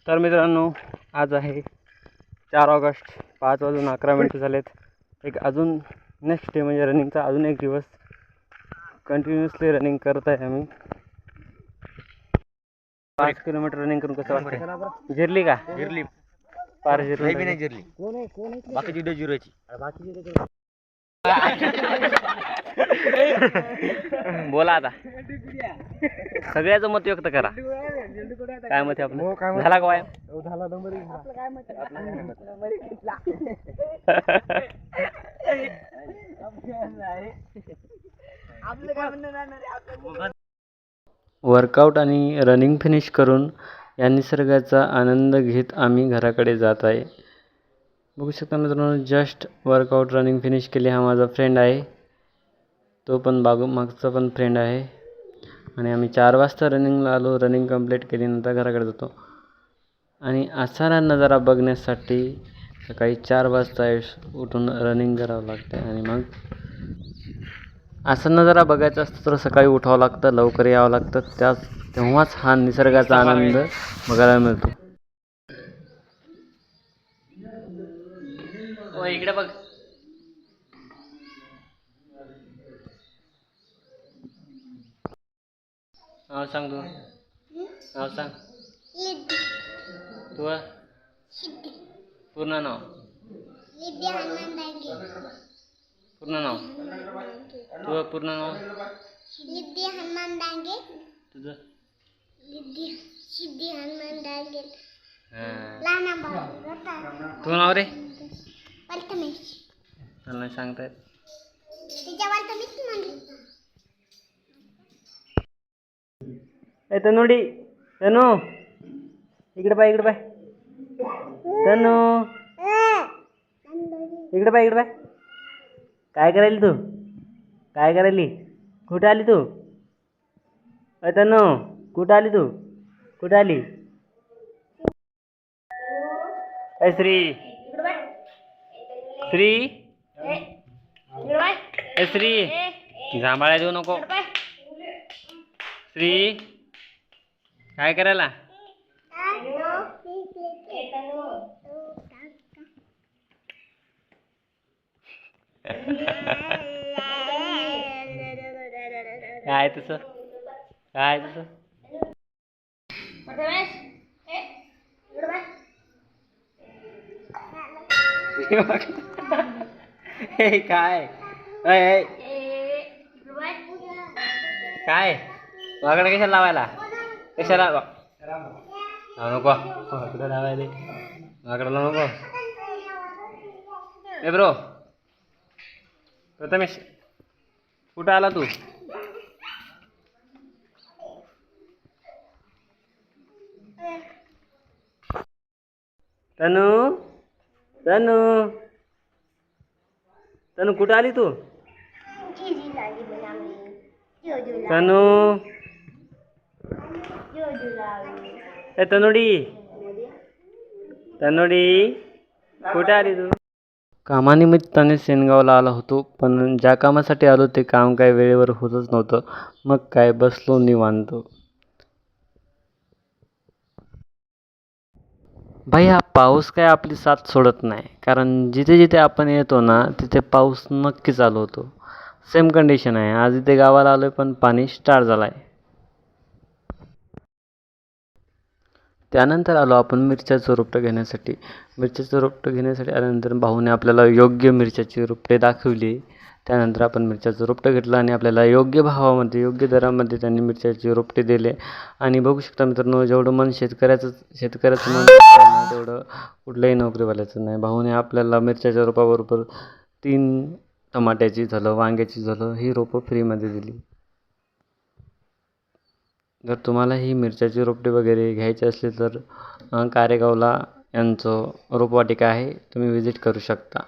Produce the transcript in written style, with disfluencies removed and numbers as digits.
तर मित्रांनो, आज आहे 4 ऑगस्ट, 5:11 झालेत. एक अजून नेक्स्ट डे म्हणजे रनिंगचा अजून एक दिवस कंटिन्युअसली रनिंग करत आहे आम्ही. 5 किलोमीटर रनिंग करून कसं वाटतं? जिरली का? जिरली पार जिरली नाही जिरली. बाकीची डे जिरायची. बोला आता, सगळ्याचं मत व्यक्त करा. काय मत आहे आपलं? झाला का व्यायाम? झाला नंबर वर्कआउट आणि रनिंग फिनिश करून या निसर्गाचा आनंद घेत आम्ही घराकडे जात आहे. बघू शकता मित्रांनो, जस्ट वर्कआउट रनिंग फिनिश केली. हा माझा फ्रेंड आहे, तो पण मागचा पण फ्रेंड आहे. आणि आम्ही 4 वाजता रनिंगला आलो. रनिंग कंप्लीट केली, नंतर घराकडे जातो. आणि असा नजारा बघण्यासाठी सकाळी 4 वाजता उठून रनिंग करावं लागते. आणि मग असा नजारा बघायचा असतं तर सकाळी उठावं लागतं, लवकर यावं लागतं. तेव्हाच हा निसर्गाचा आनंद बघायला मिळतो. इकडे बघ. नाव सांग तू. नाव सांग. तू पूर्ण नाव. पूर्ण नाव. तू पूर्ण नाव. सिद्धी हनुमान डांगे. तुझं सिद्धी हनुमान डांगे. तू नाव रे? वल्तमेश. मला नाही सांगता येत. तिच्या वल्तमेश म्हणली. ए तनुडी, तनु इकडे पाय, इकडे पाय. तनु इकडे पाय, इकडे पाय. काय करायली तू? काय करायली? कुठे आली तू? अ तनु, कुठं आली तू? कुठं आली? ए श्री, श्री, ए श्री, जांभळा देऊ नको. श्री, काय करायला? काय तसं? काय तसं? हे काय? काय वाकडं कशाला लावायला? कशाला नको वाकडं लावायला? वाकडं लावू नको. ए ब्रो, प्रथमेश कुठं आला तू? तनु, तनु, तनु कुठं आली तू? तनु, ए तनुडी, तनुडी कुठे आली तू? कामानिमित्ताने सेनगावला आलो होतो, पण ज्या कामासाठी आलो ते काम काय वेळेवर होतच नव्हतं. मग काय बसलो निवांत. भाई, हा पाऊस काय आपली साथ सोडत नाही, कारण जिथे जिथे आपण येतो ना तिथे पाऊस नक्की चालू होतो. सेम कंडिशन आहे. आज इथे गावाला आलो पण पाणी स्टार्ट झालं आहे. त्यानंतर आलो आपण मिरच्याचं रोपटं घेण्यासाठी. मिरच्याचं रोपटं घेण्यासाठी आल्यानंतर भाऊने आपल्याला योग्य मिरच्याची रोपटे दाखवली. त्यानंतर आपण मिरच्याचं रोपटं घेतलं आणि आपल्याला योग्य भावामध्ये, योग्य दरामध्ये त्यांनी मिरच्याचे रोपटे दिले. आणि बघू शकता मित्रांनो, जेवढं मन शेतकऱ्याचं मन तेवढं कुठल्याही नोकरीवाल्याचं नाही. भाऊने आपल्याला मिरच्याच्या रोपाबरोबर 3 टमाट्याची झालं, वांग्याची झालं, ही रोपं फ्रीमध्ये दिली. जर तुम्हाला ही मिरच्याची रोपटे वगैरे घ्यायचे असले तर कारेगावला यांचं रोपवाटिका आहे, तुम्ही विजिट करू शकता.